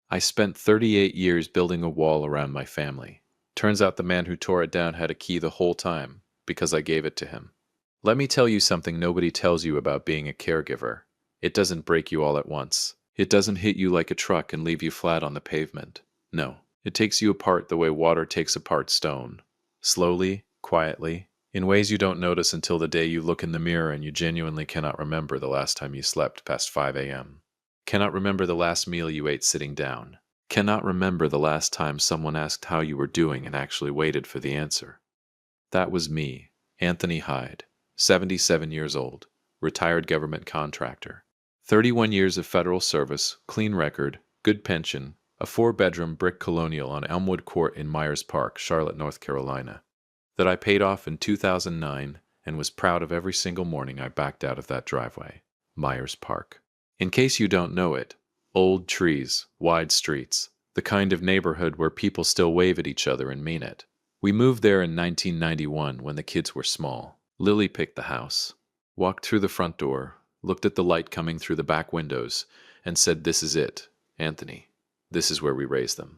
I spent 38 years building a wall around my family. Turns out the man who tore it down had a key the whole time, because I gave it to him. Let me tell you something nobody tells you about being a caregiver. It doesn't break you all at once. It doesn't hit you like a truck and leave you flat on the pavement. No, it takes you apart the way water takes apart stone. Slowly, quietly, in ways you don't notice until the day you look in the mirror and you genuinely cannot remember the last time you slept past 5 a.m. Cannot remember the last meal you ate sitting down. Cannot remember the last time someone asked how you were doing and actually waited for the answer. That was me, Anthony Hyde, 77 years old, retired government contractor. 31 years of federal service, clean record, good pension, a 4-bedroom brick colonial on Elmwood Court in Myers Park, Charlotte, North Carolina, that I paid off in 2009 and was proud of every single morning I backed out of that driveway. Myers Park. In case you don't know it, old trees, wide streets, the kind of neighborhood where people still wave at each other and mean it. We moved there in 1991 when the kids were small. Lily picked the house, walked through the front door, looked at the light coming through the back windows, and said, "This is it, Anthony. This is where we raise them."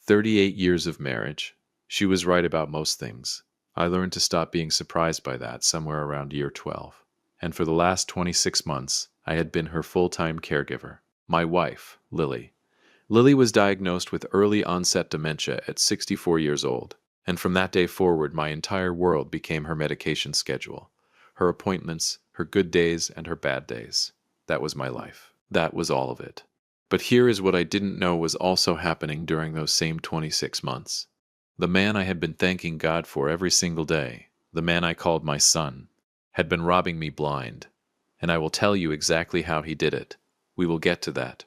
38 years of marriage. She was right about most things. I learned to stop being surprised by that somewhere around year 12. And for the last 26 months, I had been her full-time caregiver. My wife, Lily. Lily was diagnosed with early onset dementia at 64 years old. And from that day forward, my entire world became her medication schedule, her appointments, her good days, and her bad days. That was my life. That was all of it. But here is what I didn't know was also happening during those same 26 months. The man I had been thanking God for every single day, the man I called my son, had been robbing me blind. And I will tell you exactly how he did it. We will get to that.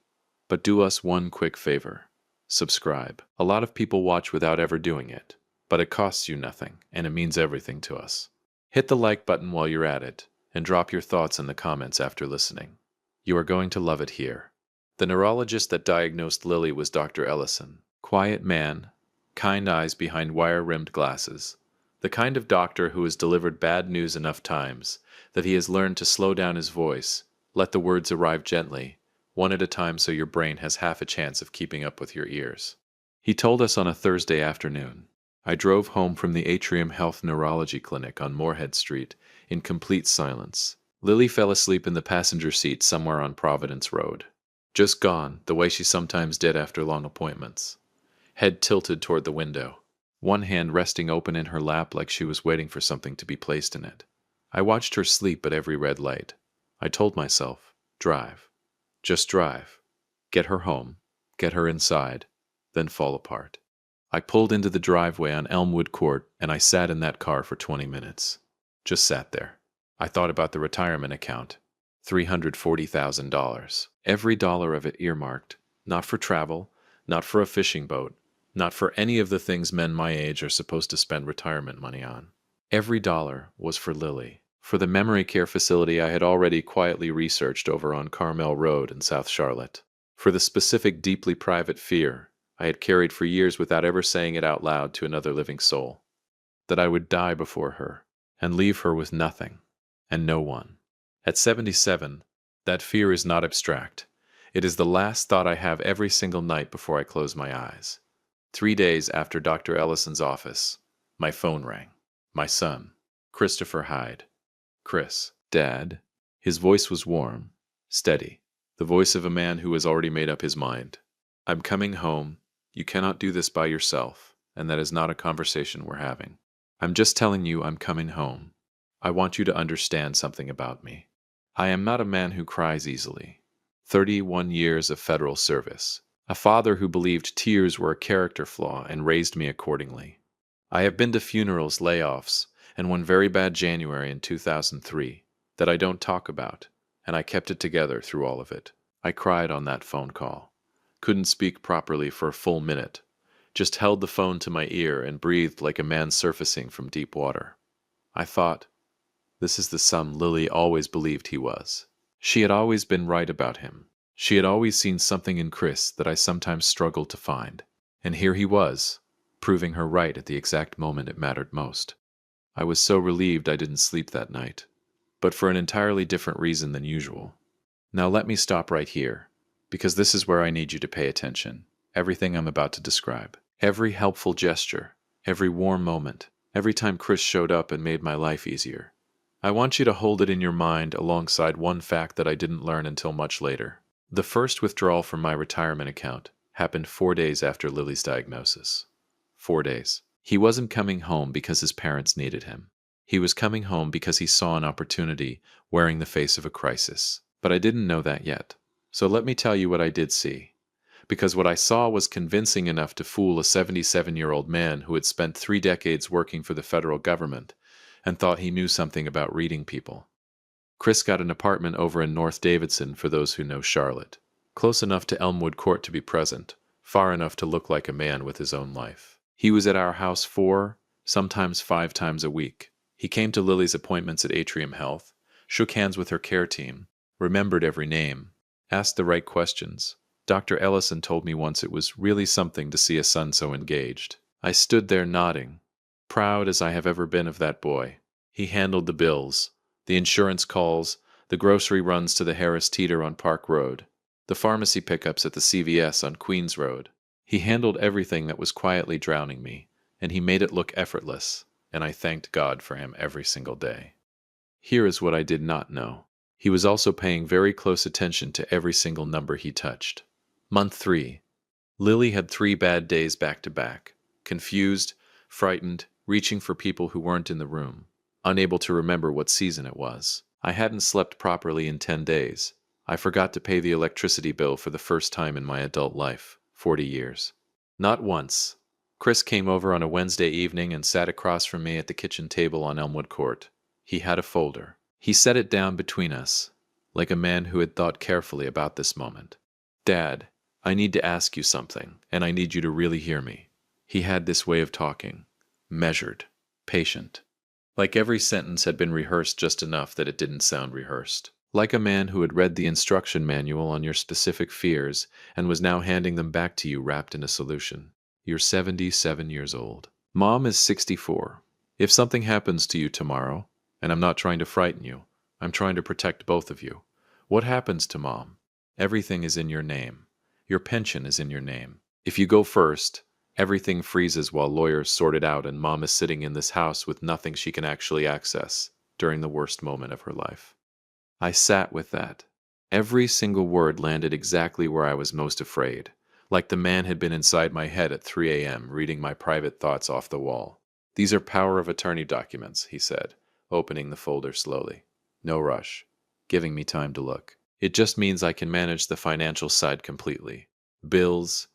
But do us one quick favor. Subscribe. A lot of people watch without ever doing it. But it costs you nothing, and it means everything to us. Hit the like button while you're at it, and drop your thoughts in the comments after listening. You are going to love it here. The neurologist that diagnosed Lily was Dr. Ellison. Quiet man, kind eyes behind wire-rimmed glasses. The kind of doctor who has delivered bad news enough times that he has learned to slow down his voice, let the words arrive gently, one at a time so your brain has half a chance of keeping up with your ears. He told us on a Thursday afternoon. I drove home from the Atrium Health Neurology Clinic on Moorhead Street in complete silence. Lily fell asleep in the passenger seat somewhere on Providence Road. Just gone, the way she sometimes did after long appointments. Head tilted toward the window, one hand resting open in her lap like she was waiting for something to be placed in it. I watched her sleep at every red light. I told myself, drive. Just drive. Get her home. Get her inside. Then fall apart. I pulled into the driveway on Elmwood Court, and I sat in that car for 20 minutes. Just sat there. I thought about the retirement account. $340,000. Every dollar of it earmarked. Not for travel, not for a fishing boat, not for any of the things men my age are supposed to spend retirement money on. Every dollar was for Lily, for the memory care facility I had already quietly researched over on Carmel Road in South Charlotte, for the specific deeply private fear I had carried for years without ever saying it out loud to another living soul, that I would die before her and leave her with nothing and no one. At 77, that fear is not abstract. It is the last thought I have every single night before I close my eyes. 3 days after Dr. Ellison's office, my phone rang. My son, Christopher Hyde. Chris, Dad. His voice was warm, steady, the voice of a man who has already made up his mind. I'm coming home. You cannot do this by yourself, and that is not a conversation we're having. I'm just telling you I'm coming home. I want you to understand something about me. I am not a man who cries easily. 31 years of federal service. A father who believed tears were a character flaw and raised me accordingly. I have been to funerals, layoffs, and one very bad January in 2003 that I don't talk about, and I kept it together through all of it. I cried on that phone call. Couldn't speak properly for a full minute. Just held the phone to my ear and breathed like a man surfacing from deep water. I thought, this is the son Lily always believed he was. She had always been right about him. She had always seen something in Chris that I sometimes struggled to find. And here he was, proving her right at the exact moment it mattered most. I was so relieved I didn't sleep that night, but for an entirely different reason than usual. Now let me stop right here. because this is where I need you to pay attention. Everything I'm about to describe. Every helpful gesture, every warm moment, every time Chris showed up and made my life easier. I want you to hold it in your mind alongside one fact that I didn't learn until much later. The first withdrawal from my retirement account happened 4 days after Lily's diagnosis. 4 days. He wasn't coming home because his parents needed him. He was coming home because he saw an opportunity wearing the face of a crisis. But I didn't know that yet. So let me tell you what I did see. Because what I saw was convincing enough to fool a 77-year-old man who had spent 3 decades working for the federal government and thought he knew something about reading people. Chris got an apartment over in North Davidson, for those who know Charlotte. Close enough to Elmwood Court to be present, far enough to look like a man with his own life. He was at our house 4, sometimes 5 times a week. He came to Lily's appointments at Atrium Health, shook hands with her care team, remembered every name, asked the right questions. Dr. Ellison told me once it was really something to see a son so engaged. I stood there nodding, proud as I have ever been of that boy. He handled the bills, the insurance calls, the grocery runs to the Harris Teeter on Park Road, the pharmacy pickups at the CVS on Queens Road. He handled everything that was quietly drowning me, and he made it look effortless, and I thanked God for him every single day. Here is what I did not know. He was also paying very close attention to every single number he touched. Month 3. Lily had 3 bad days back to back. Confused, frightened, reaching for people who weren't in the room, unable to remember what season it was. I hadn't slept properly in 10 days. I forgot to pay the electricity bill for the first time in my adult life, 40 years. Not once. Chris came over on a Wednesday evening and sat across from me at the kitchen table on Elmwood Court. He had a folder. He set it down between us, like a man who had thought carefully about this moment. "Dad, I need to ask you something, and I need you to really hear me." He had this way of talking, measured, patient. Like every sentence had been rehearsed just enough that it didn't sound rehearsed. Like a man who had read the instruction manual on your specific fears and was now handing them back to you wrapped in a solution. You're 77 years old. Mom is 64. If something happens to you tomorrow, and I'm not trying to frighten you, I'm trying to protect both of you. What happens to Mom? Everything is in your name. Your pension is in your name. If you go first, everything freezes while lawyers sort it out and Mom is sitting in this house with nothing she can actually access during the worst moment of her life. I sat with that. Every single word landed exactly where I was most afraid, like the man had been inside my head at 3 a.m. reading my private thoughts off the wall. "These are power of attorney documents," he said, opening the folder slowly. "No rush, giving me time to look. It just means I can manage the financial side completely. Bills,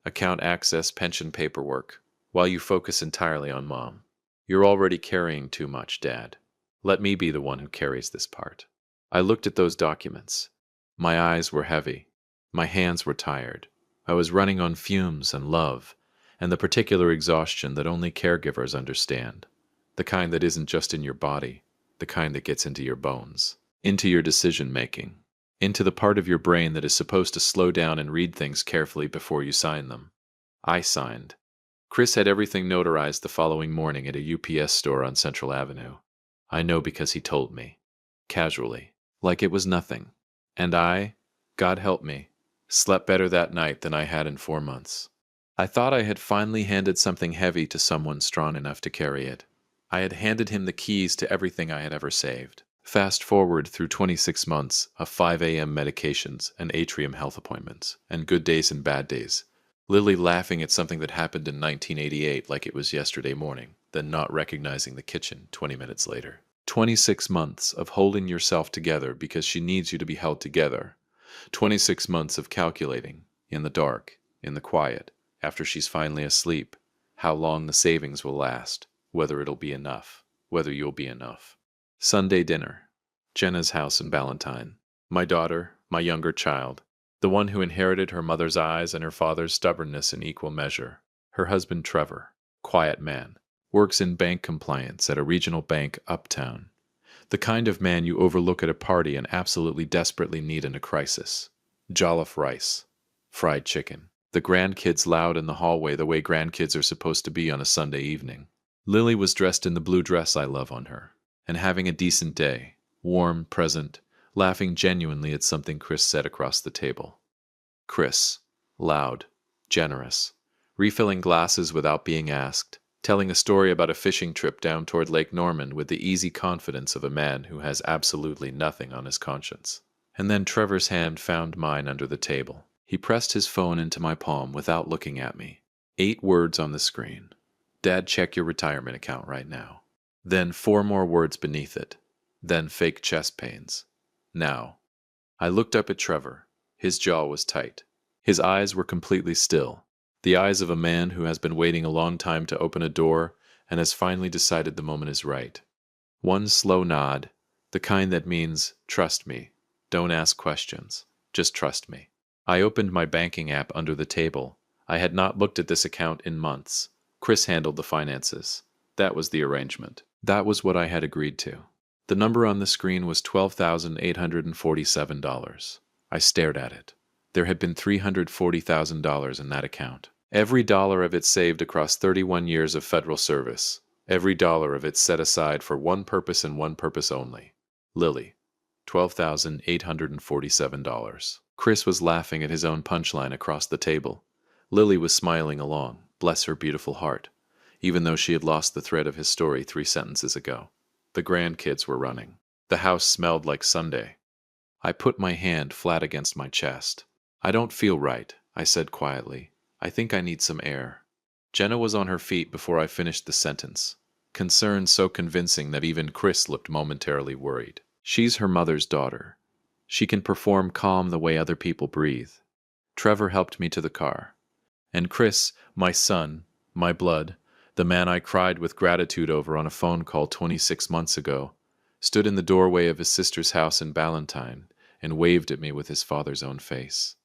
account access, pension paperwork, while you focus entirely on Mom. You're already carrying too much, Dad. Let me be the one who carries this part." I looked at those documents. My eyes were heavy. My hands were tired. I was running on fumes and love, and the particular exhaustion that only caregivers understand. The kind that isn't just in your body, the kind that gets into your bones, into your decision-making, into the part of your brain that is supposed to slow down and read things carefully before you sign them. I signed. Chris had everything notarized the following morning at a UPS store on Central Avenue. I know because he told me. Casually. Like it was nothing. And I, God help me, slept better that night than I had in 4 months. I thought I had finally handed something heavy to someone strong enough to carry it. I had handed him the keys to everything I had ever saved. Fast forward through 26 months of 5 a.m. medications and Atrium Health appointments, and good days and bad days. Lily laughing at something that happened in 1988 like it was yesterday morning, then not recognizing the kitchen 20 minutes later. 26 months of holding yourself together because she needs you to be held together. 26 months of calculating, in the dark, in the quiet, after she's finally asleep, how long the savings will last, whether it'll be enough, whether you'll be enough. Sunday dinner. Jenna's house in Ballantyne. My daughter, my younger child, the one who inherited her mother's eyes and her father's stubbornness in equal measure. Her husband Trevor, quiet man, works in bank compliance at a regional bank uptown. The kind of man you overlook at a party and absolutely desperately need in a crisis. Jollof rice. Fried chicken. The grandkids loud in the hallway the way grandkids are supposed to be on a Sunday evening. Lily was dressed in the blue dress I love on her, and having a decent day, warm, present, laughing genuinely at something Chris said across the table. Chris. Loud. Generous. Refilling glasses without being asked. Telling a story about a fishing trip down toward Lake Norman with the easy confidence of a man who has absolutely nothing on his conscience. And then Trevor's hand found mine under the table. He pressed his phone into my palm without looking at me. 8 words on the screen. Dad, check your retirement account right now. Then 4 more words beneath it. Then fake chest pains. Now. I looked up at Trevor. His jaw was tight. His eyes were completely still. The eyes of a man who has been waiting a long time to open a door and has finally decided the moment is right. One slow nod, the kind that means, trust me, don't ask questions, just trust me. I opened my banking app under the table. I had not looked at this account in months. Chris handled the finances. That was the arrangement. That was what I had agreed to. The number on the screen was $12,847. I stared at it. There had been $340,000 in that account. Every dollar of it saved across 31 years of federal service. Every dollar of it set aside for one purpose and one purpose only. Lily. $12,847. Chris was laughing at his own punchline across the table. Lily was smiling along, bless her beautiful heart, even though she had lost the thread of his story 3 sentences ago. The grandkids were running. The house smelled like Sunday. I put my hand flat against my chest. I don't feel right, I said quietly. I think I need some air. Jenna was on her feet before I finished the sentence. Concern so convincing that even Chris looked momentarily worried. She's her mother's daughter. She can perform calm the way other people breathe. Trevor helped me to the car. And Chris, my son, my blood, the man I cried with gratitude over on a phone call 26 months ago, stood in the doorway of his sister's house in Ballantyne and waved at me with his father's own face.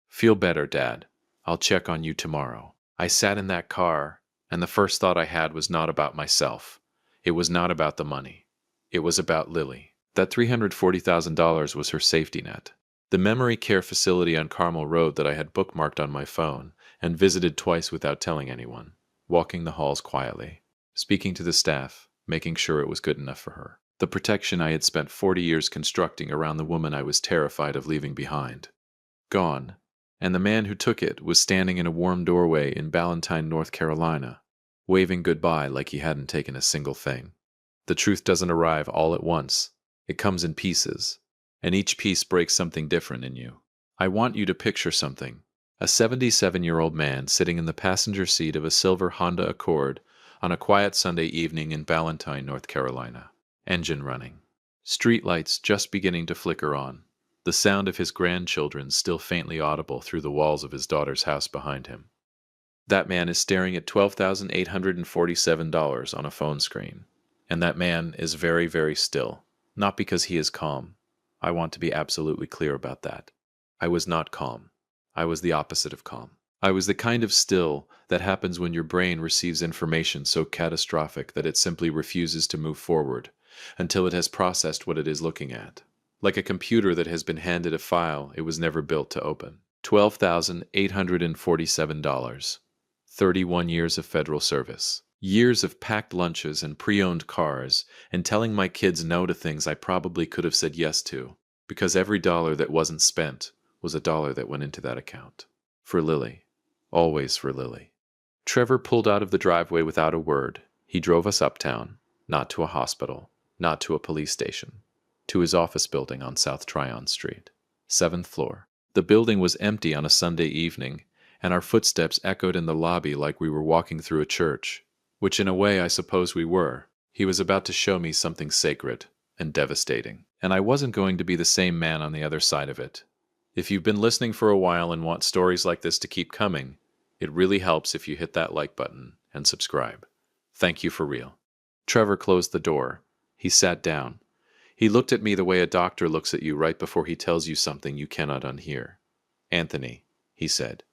Feel better, Dad. I'll check on you tomorrow. I sat in that car, and the first thought I had was not about myself. It was not about the money. It was about Lily. That $340,000 was her safety net. The memory care facility on Carmel Road that I had bookmarked on my phone and visited twice without telling anyone, walking the halls quietly, speaking to the staff, making sure it was good enough for her. The protection I had spent 40 years constructing around the woman I was terrified of leaving behind. Gone. And the man who took it was standing in a warm doorway in Ballantyne, North Carolina, waving goodbye like he hadn't taken a single thing. The truth doesn't arrive all at once. It comes in pieces, and each piece breaks something different in you. I want you to picture something. A 77-year-old man sitting in the passenger seat of a silver Honda Accord on a quiet Sunday evening in Ballantyne, North Carolina. Engine running. Streetlights just beginning to flicker on. The sound of his grandchildren still faintly audible through the walls of his daughter's house behind him. That man is staring at $12,847 on a phone screen. And that man is very, very still. Not because he is calm. I want to be absolutely clear about that. I was not calm. I was the opposite of calm. I was the kind of still that happens when your brain receives information so catastrophic that it simply refuses to move forward until it has processed what it is looking at. Like a computer that has been handed a file it was never built to open. $12,847. 31 years of federal service. Years of packed lunches and pre-owned cars, and telling my kids no to things I probably could have said yes to, because every dollar that wasn't spent was a dollar that went into that account. For Lily. Always for Lily. Trevor pulled out of the driveway without a word. He drove us uptown, not to a hospital, not to a police station, to his office building on South Tryon Street, 7th floor. The building was empty on a Sunday evening, and our footsteps echoed in the lobby like we were walking through a church, which in a way I suppose we were. He was about to show me something sacred and devastating, and I wasn't going to be the same man on the other side of it. If you've been listening for a while and want stories like this to keep coming, it really helps if you hit that like button and subscribe. Thank you for real. Trevor closed the door. He sat down. He looked at me the way a doctor looks at you right before he tells you something you cannot unhear. Anthony, he said.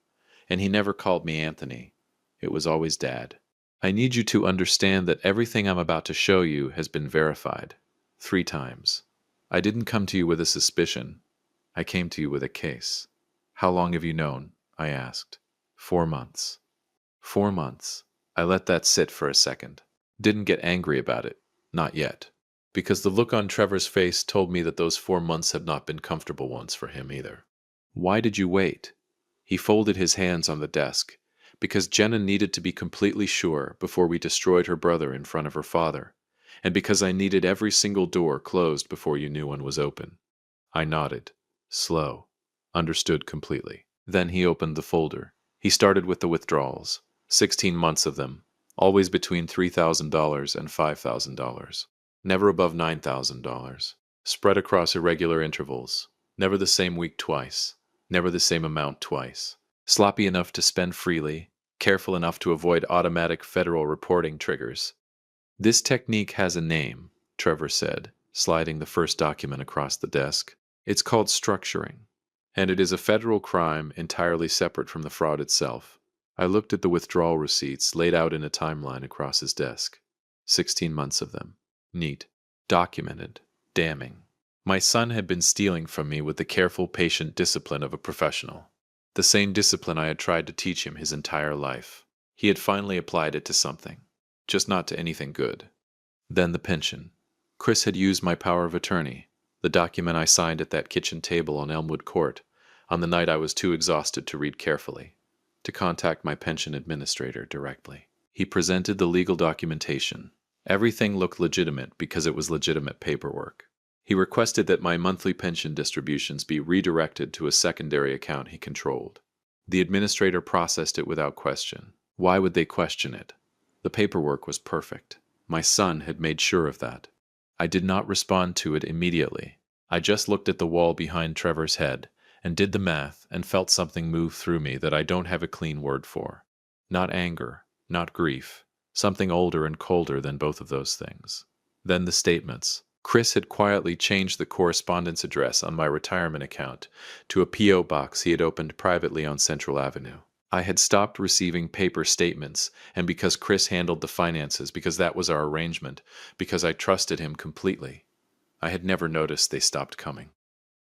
And he never called me Anthony. It was always Dad. I need you to understand that everything I'm about to show you has been verified. 3 times. I didn't come to you with a suspicion. I came to you with a case. How long have you known? I asked. 4 months. 4 months. I let that sit for a second. Didn't get angry about it. Not yet. Because the look on Trevor's face told me that those 4 months had not been comfortable ones for him either. Why did you wait? He folded his hands on the desk, because Jenna needed to be completely sure before we destroyed her brother in front of her father, and because I needed every single door closed before you knew one was open. I nodded, slow, understood completely. Then he opened the folder. He started with the withdrawals, 16 months of them, always between $3,000 and $5,000, never above $9,000, spread across irregular intervals, never the same week twice, never the same amount twice, sloppy enough to spend freely, careful enough to avoid automatic federal reporting triggers. This technique has a name, Trevor said, sliding the first document across the desk. It's called structuring, and it is a federal crime entirely separate from the fraud itself. I looked at the withdrawal receipts laid out in a timeline across his desk. 16 months of them. Neat. Documented. Damning. My son had been stealing from me with the careful, patient discipline of a professional. The same discipline I had tried to teach him his entire life. He had finally applied it to something, just not to anything good. Then the pension. Chris had used my power of attorney, the document I signed at that kitchen table on Elmwood Court, on the night I was too exhausted to read carefully, to contact my pension administrator directly. He presented the legal documentation. Everything looked legitimate because it was legitimate paperwork. He requested that my monthly pension distributions be redirected to a secondary account he controlled. The administrator processed it without question. Why would they question it? The paperwork was perfect. My son had made sure of that. I did not respond to it immediately. I just looked at the wall behind Trevor's head and did the math and felt something move through me that I don't have a clean word for. Not anger, not grief, something older and colder than both of those things. Then the statements. Chris had quietly changed the correspondence address on my retirement account to a P.O. box he had opened privately on Central Avenue. I had stopped receiving paper statements, and because Chris handled the finances, because that was our arrangement, because I trusted him completely, I had never noticed they stopped coming.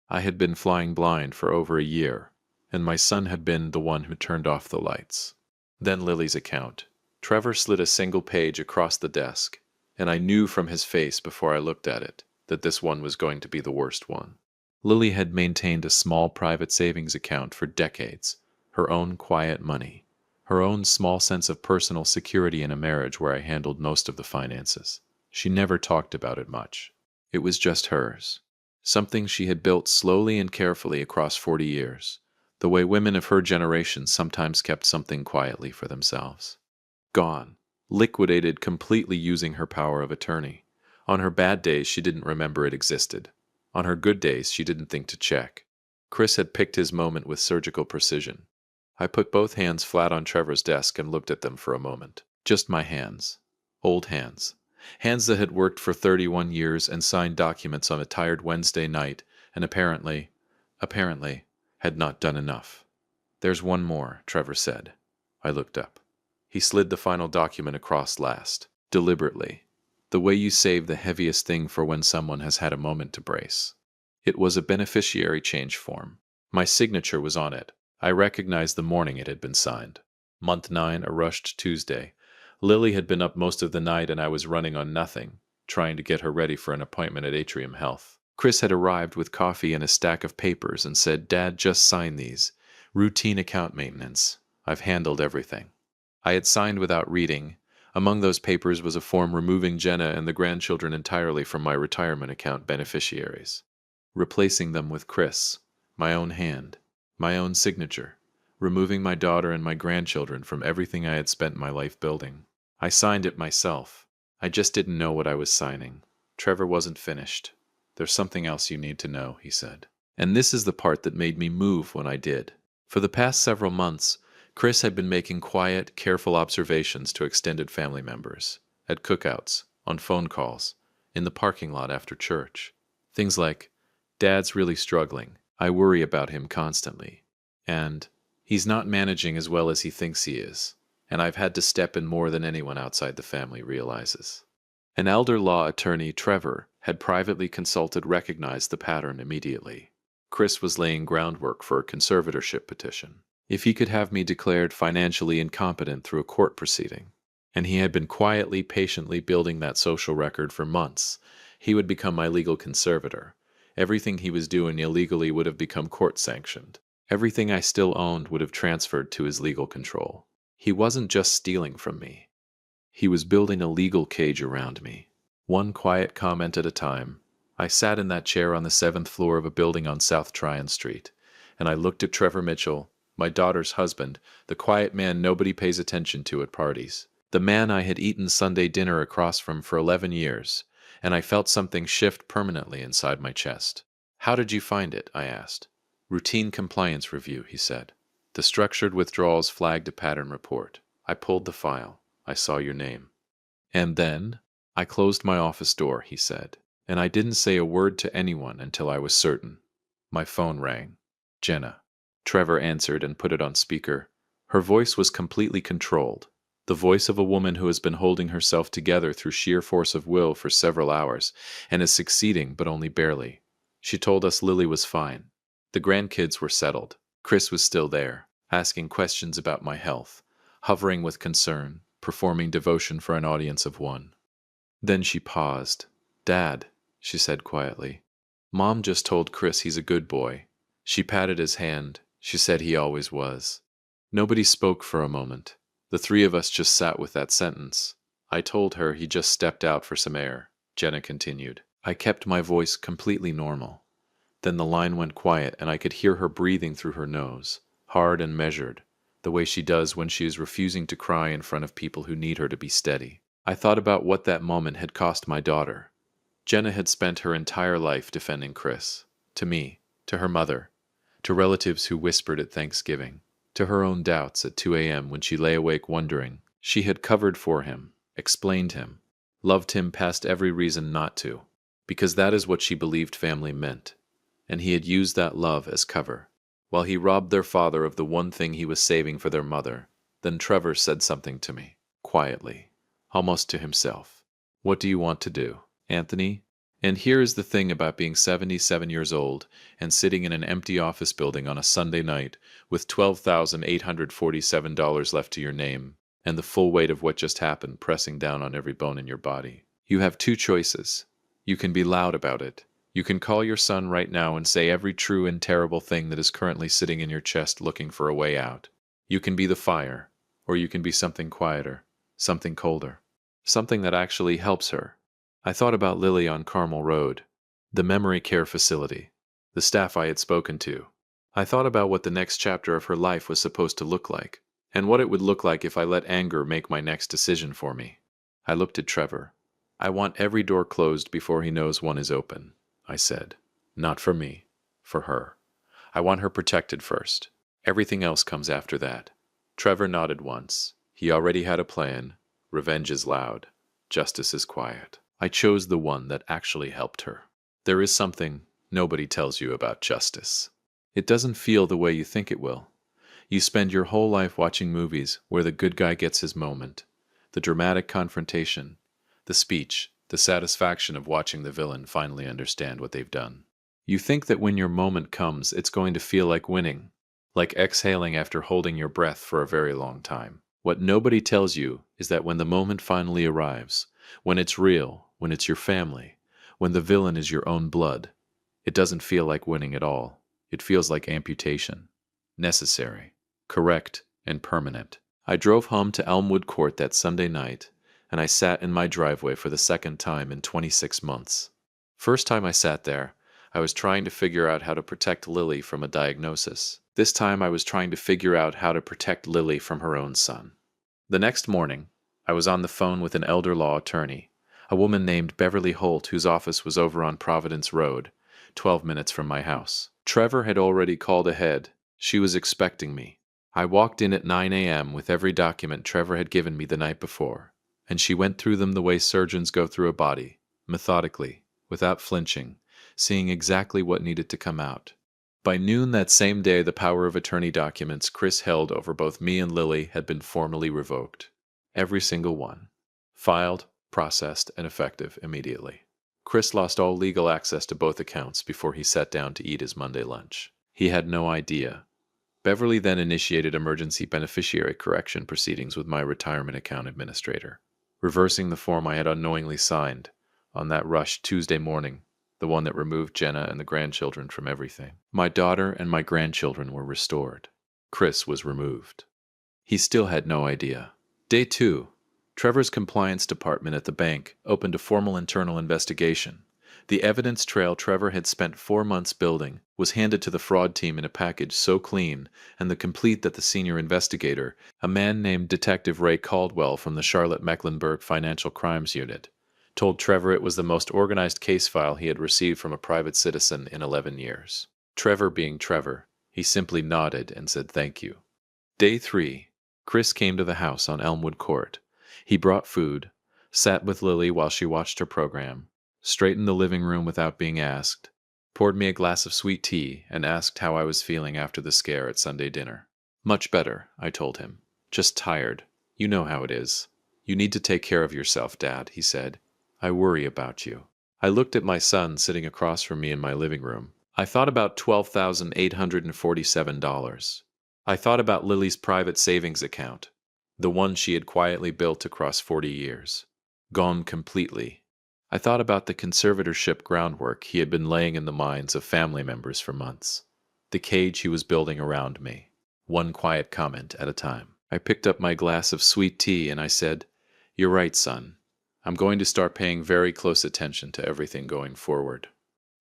I had been flying blind for over a year, and my son had been the one who turned off the lights. Then Lily's account. Trevor slid a single page across the desk, and I knew from his face before I looked at it that this one was going to be the worst one. Lily had maintained a small private savings account for decades, her own quiet money, her own small sense of personal security in a marriage where I handled most of the finances. She never talked about it much. It was just hers, something she had built slowly and carefully across 40 years, the way women of her generation sometimes kept something quietly for themselves. Gone. Liquidated completely using her power of attorney. On her bad days, she didn't remember it existed. On her good days, she didn't think to check. Chris had picked his moment with surgical precision. I put both hands flat on Trevor's desk and looked at them for a moment. Just my hands. Old hands. Hands that had worked for 31 years and signed documents on a tired Wednesday night and apparently, had not done enough. There's one more, Trevor said. I looked up. He slid the final document across last, deliberately, the way you save the heaviest thing for when someone has had a moment to brace. It was a beneficiary change form. My signature was on it. I recognized the morning it had been signed. Month 9, a rushed Tuesday. Lily had been up most of the night and I was running on nothing, trying to get her ready for an appointment at Atrium Health. Chris had arrived with coffee and a stack of papers and said, "Dad, just sign these. Routine account maintenance. I've handled everything." I had signed without reading. Among those papers was a form removing Jenna and the grandchildren entirely from my retirement account beneficiaries, replacing them with Chris, my own hand, my own signature, removing my daughter and my grandchildren from everything I had spent my life building. I signed it myself. I just didn't know what I was signing. Trevor wasn't finished. "There's something else you need to know," he said. And this is the part that made me move when I did. For the past several months, Chris had been making quiet, careful observations to extended family members, at cookouts, on phone calls, in the parking lot after church. Things like, "Dad's really struggling. I worry about him constantly." And, "He's not managing as well as he thinks he is, and I've had to step in more than anyone outside the family realizes." An elder law attorney, Trevor, had privately consulted recognized the pattern immediately. Chris was laying groundwork for a conservatorship petition. If he could have me declared financially incompetent through a court proceeding, and he had been quietly, patiently building that social record for months, he would become my legal conservator. Everything he was doing illegally would have become court-sanctioned. Everything I still owned would have transferred to his legal control. He wasn't just stealing from me. He was building a legal cage around me. One quiet comment at a time. I sat in that chair on the 7th floor of a building on South Tryon Street, and I looked at Trevor Mitchell, my daughter's husband, the quiet man nobody pays attention to at parties, the man I had eaten Sunday dinner across from for 11 years, and I felt something shift permanently inside my chest. "How did you find it?" I asked. "Routine compliance review," he said. The structured withdrawals flagged a pattern report. I pulled the file. I saw your name. "And then?" "I closed my office door," he said, "and I didn't say a word to anyone until I was certain." My phone rang. "Jenna." Trevor answered and put it on speaker. Her voice was completely controlled, the voice of a woman who has been holding herself together through sheer force of will for several hours and is succeeding, but only barely. She told us Lily was fine. The grandkids were settled. Chris was still there, asking questions about my health, hovering with concern, performing devotion for an audience of one. Then she paused. "Dad," she said quietly, "Mom just told Chris he's a good boy." She patted his hand. She said he always was. Nobody spoke for a moment. The three of us just sat with that sentence. "I told her he just stepped out for some air," Jenna continued. I kept my voice completely normal. Then the line went quiet and I could hear her breathing through her nose, hard and measured, the way she does when she is refusing to cry in front of people who need her to be steady. I thought about what that moment had cost my daughter. Jenna had spent her entire life defending Chris. To me, to her mother, to relatives who whispered at Thanksgiving, to her own doubts at 2 a.m. when she lay awake wondering. She had covered for him, explained him, loved him past every reason not to, because that is what she believed family meant. And he had used that love as cover, while he robbed their father of the one thing he was saving for their mother. Then Trevor said something to me, quietly, almost to himself. "What do you want to do, Anthony?" And here is the thing about being 77 years old and sitting in an empty office building on a Sunday night with $12,847 left to your name and the full weight of what just happened pressing down on every bone in your body. You have two choices. You can be loud about it. You can call your son right now and say every true and terrible thing that is currently sitting in your chest looking for a way out. You can be the fire, or you can be something quieter, something colder, something that actually helps her. I thought about Lily on Carmel Road, the memory care facility, the staff I had spoken to. I thought about what the next chapter of her life was supposed to look like, and what it would look like if I let anger make my next decision for me. I looked at Trevor. "I want every door closed before he knows one is open," I said. "Not for me, for her. I want her protected first. Everything else comes after that." Trevor nodded once. He already had a plan. Revenge is loud. Justice is quiet. I chose the one that actually helped her. There is something nobody tells you about justice. It doesn't feel the way you think it will. You spend your whole life watching movies where the good guy gets his moment, the dramatic confrontation, the speech, the satisfaction of watching the villain finally understand what they've done. You think that when your moment comes, it's going to feel like winning, like exhaling after holding your breath for a very long time. What nobody tells you is that when the moment finally arrives, when it's real, when it's your family, when the villain is your own blood, it doesn't feel like winning at all. It feels like amputation. Necessary, correct, and permanent. I drove home to Elmwood Court that Sunday night, and I sat in my driveway for the second time in 26 months. First time I sat there, I was trying to figure out how to protect Lily from a diagnosis. This time I was trying to figure out how to protect Lily from her own son. The next morning, I was on the phone with an elder law attorney, a woman named Beverly Holt whose office was over on Providence Road, 12 minutes from my house. Trevor had already called ahead. She was expecting me. I walked in at 9 a.m. with every document Trevor had given me the night before, and she went through them the way surgeons go through a body, methodically, without flinching, seeing exactly what needed to come out. By noon that same day, the power of attorney documents Chris held over both me and Lily had been formally revoked. Every single one. Filed, processed, and effective immediately. Chris lost all legal access to both accounts before he sat down to eat his Monday lunch. He had no idea. Beverly then initiated emergency beneficiary correction proceedings with my retirement account administrator, reversing the form I had unknowingly signed on that rushed Tuesday morning, the one that removed Jenna and the grandchildren from everything. My daughter and my grandchildren were restored. Chris was removed. He still had no idea. Day 2. Trevor's compliance department at the bank opened a formal internal investigation. The evidence trail Trevor had spent 4 months building was handed to the fraud team in a package so clean and complete that the senior investigator, a man named Detective Ray Caldwell from the Charlotte-Mecklenburg Financial Crimes Unit, told Trevor it was the most organized case file he had received from a private citizen in 11 years. Trevor being Trevor, he simply nodded and said thank you. Day 3. Chris came to the house on Elmwood Court. He brought food, sat with Lily while she watched her program, straightened the living room without being asked, poured me a glass of sweet tea, and asked how I was feeling after the scare at Sunday dinner. Much better, I told him. Just tired. You know how it is. You need to take care of yourself, Dad, he said. I worry about you. I looked at my son sitting across from me in my living room. I thought about $12,847. I thought about Lily's private savings account, the one she had quietly built across 40 years. Gone completely. I thought about the conservatorship groundwork he had been laying in the minds of family members for months. The cage he was building around me. One quiet comment at a time. I picked up my glass of sweet tea and I said, "You're right, son. I'm going to start paying very close attention to everything going forward."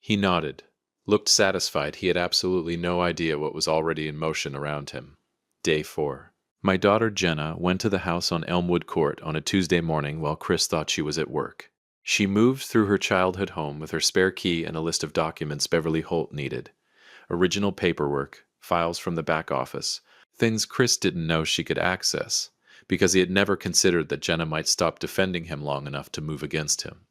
He nodded, looked satisfied he had absolutely no idea what was already in motion around him. Day 4. My daughter Jenna went to the house on Elmwood Court on a Tuesday morning while Chris thought she was at work. She moved through her childhood home with her spare key and a list of documents Beverly Holt needed. Original paperwork, files from the back office, things Chris didn't know she could access, because he had never considered that Jenna might stop defending him long enough to move against him.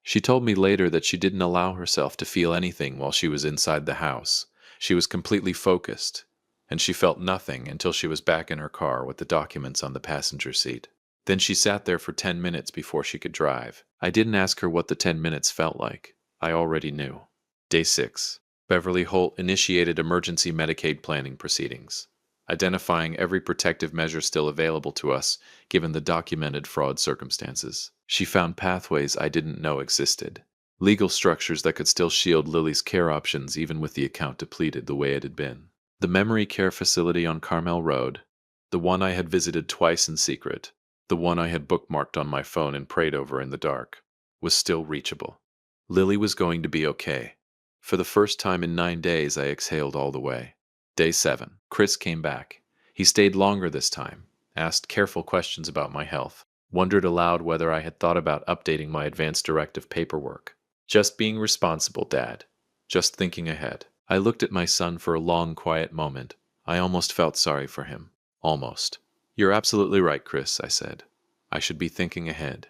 She told me later that she didn't allow herself to feel anything while she was inside the house. She was completely focused, and she felt nothing until she was back in her car with the documents on the passenger seat. Then she sat there for 10 minutes before she could drive. I didn't ask her what the 10 minutes felt like. I already knew. Day 6. Beverly Holt initiated emergency Medicaid planning proceedings, identifying every protective measure still available to us given the documented fraud circumstances. She found pathways I didn't know existed, legal structures that could still shield Lily's care options even with the account depleted the way it had been. The memory care facility on Carmel Road, the one I had visited twice in secret, the one I had bookmarked on my phone and prayed over in the dark, was still reachable. Lily was going to be okay. For the first time in 9 days, I exhaled all the way. Day 7. Chris came back. He stayed longer this time, asked careful questions about my health, wondered aloud whether I had thought about updating my advance directive paperwork. Just being responsible, Dad. Just thinking ahead. I looked at my son for a long, quiet moment. I almost felt sorry for him. Almost. You're absolutely right, Chris, I said. I should be thinking ahead.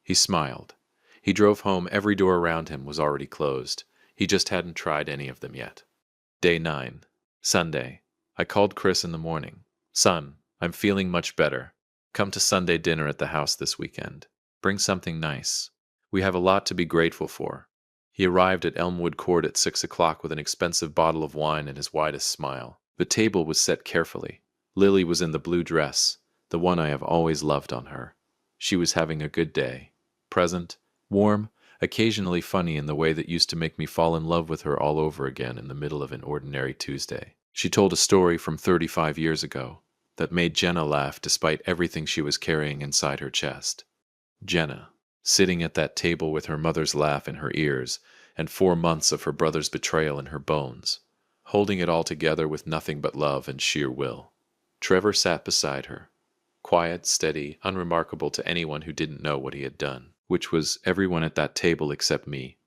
He smiled. He drove home. Every door around him was already closed. He just hadn't tried any of them yet. Day 9. Sunday. I called Chris in the morning. Son, I'm feeling much better. Come to Sunday dinner at the house this weekend. Bring something nice. We have a lot to be grateful for. He arrived at Elmwood Court at 6 o'clock with an expensive bottle of wine and his widest smile. The table was set carefully. Lily was in the blue dress, the one I have always loved on her. She was having a good day. Present, warm, occasionally funny in the way that used to make me fall in love with her all over again in the middle of an ordinary Tuesday. She told a story from 35 years ago that made Jenna laugh despite everything she was carrying inside her chest. Jenna, sitting at that table with her mother's laugh in her ears and 4 months of her brother's betrayal in her bones, holding it all together with nothing but love and sheer will. Trevor sat beside her, quiet, steady, unremarkable to anyone who didn't know what he had done, which was everyone at that table except me.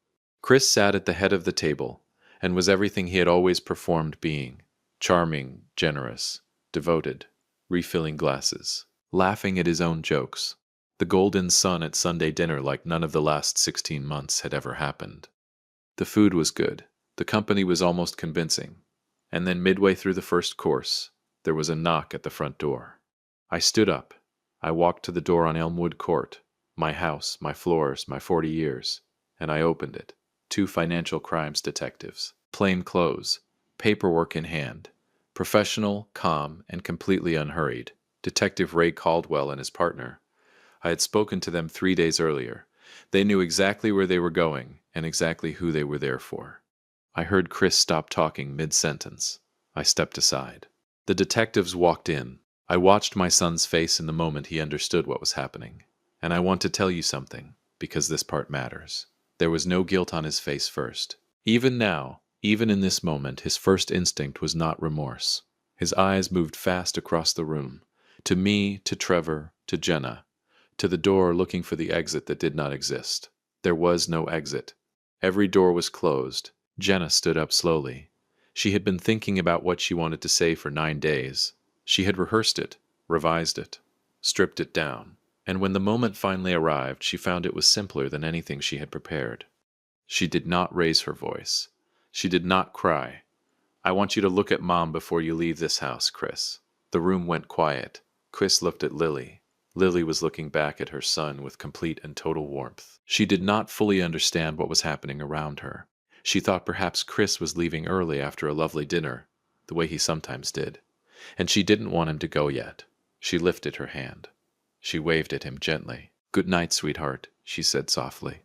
Chris sat at the head of the table and was everything he had always performed being: charming, generous, devoted, refilling glasses, laughing at his own jokes, the golden sun at Sunday dinner like none of the last 16 months had ever happened. The food was good, the company was almost convincing, and then midway through the first course, there was a knock at the front door. I stood up. I walked to the door on Elmwood Court, my house, my floors, my 40 years, and I opened it. 2 financial crimes detectives, plain clothes, paperwork in hand, professional, calm, and completely unhurried. Detective Ray Caldwell and his partner. I had spoken to them 3 days earlier. They knew exactly where they were going and exactly who they were there for. I heard Chris stop talking mid-sentence. I stepped aside. The detectives walked in. I watched my son's face in the moment he understood what was happening. And I want to tell you something, because this part matters. There was no guilt on his face first. Even now, even in this moment, his first instinct was not remorse. His eyes moved fast across the room, to me, to Trevor, to Jenna, to the door looking for the exit that did not exist. There was no exit. Every door was closed. Jenna stood up slowly. She had been thinking about what she wanted to say for 9 days. She had rehearsed it, revised it, stripped it down, and when the moment finally arrived, she found it was simpler than anything she had prepared. She did not raise her voice. She did not cry. "I want you to look at Mom before you leave this house, Chris." The room went quiet. Chris looked at Lily. Lily was looking back at her son with complete and total warmth. She did not fully understand what was happening around her. She thought perhaps Chris was leaving early after a lovely dinner, the way he sometimes did. And she didn't want him to go yet. She lifted her hand. She waved at him gently. "Good night, sweetheart," she said softly.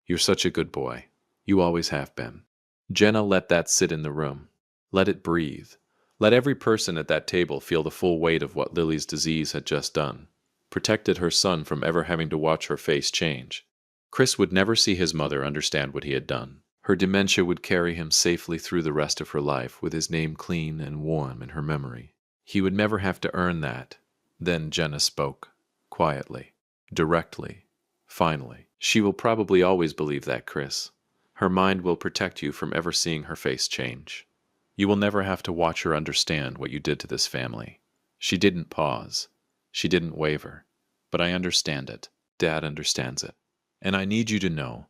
"You're such a good boy. You always have been." Jenna let that sit in the room. Let it breathe. Let every person at that table feel the full weight of what Lily's disease had just done. Protected her son from ever having to watch her face change. Chris would never see his mother understand what he had done. Her dementia would carry him safely through the rest of her life with his name clean and warm in her memory. He would never have to earn that. Then Jenna spoke, quietly, directly, finally. "She will probably always believe that, Chris. Her mind will protect you from ever seeing her face change. You will never have to watch her understand what you did to this family." She didn't pause. She didn't waver. "But I understand it. Dad understands it. And I need you to know,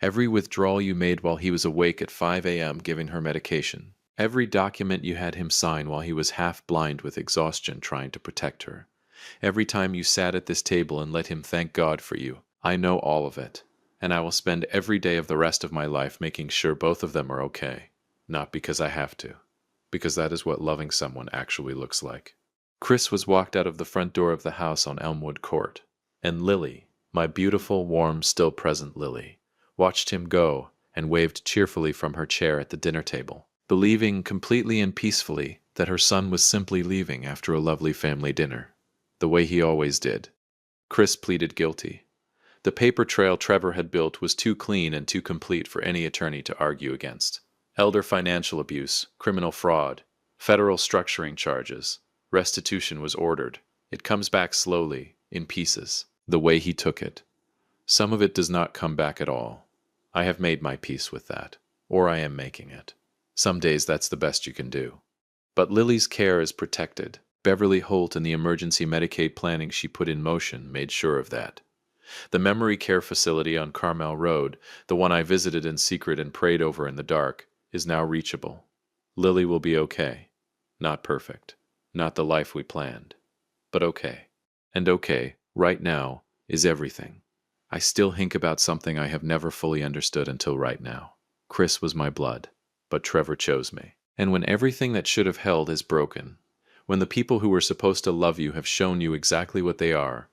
every withdrawal you made while he was awake at 5 a.m. giving her medication, every document you had him sign while he was half blind with exhaustion trying to protect her, every time you sat at this table and let him thank God for you, I know all of it. And I will spend every day of the rest of my life making sure both of them are okay. Not because I have to, because that is what loving someone actually looks like." Chris was walked out of the front door of the house on Elmwood Court, and Lily, my beautiful, warm, still present Lily, watched him go and waved cheerfully from her chair at the dinner table, believing completely and peacefully that her son was simply leaving after a lovely family dinner, the way he always did. Chris pleaded guilty. The paper trail Trevor had built was too clean and too complete for any attorney to argue against. Elder financial abuse, criminal fraud, federal structuring charges. Restitution was ordered. It comes back slowly, in pieces, the way he took it. Some of it does not come back at all. I have made my peace with that, or I am making it. Some days that's the best you can do. But Lily's care is protected. Beverly Holt and the emergency Medicaid planning she put in motion made sure of that. The memory care facility on Carmel Road, the one I visited in secret and prayed over in the dark, is now reachable. Lily will be okay. Not perfect. Not the life we planned. But okay. And okay, right now, is everything. I still think about something I have never fully understood until right now. Chris was my blood, but Trevor chose me. And when everything that should have held is broken, when the people who were supposed to love you have shown you exactly what they are,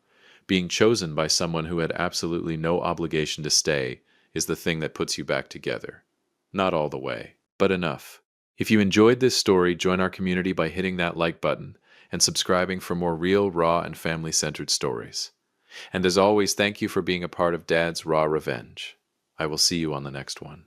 being chosen by someone who had absolutely no obligation to stay is the thing that puts you back together. Not all the way, but enough. If you enjoyed this story, join our community by hitting that like button and subscribing for more real, raw, and family-centered stories. And as always, thank you for being a part of Dad's Raw Revenge. I will see you on the next one.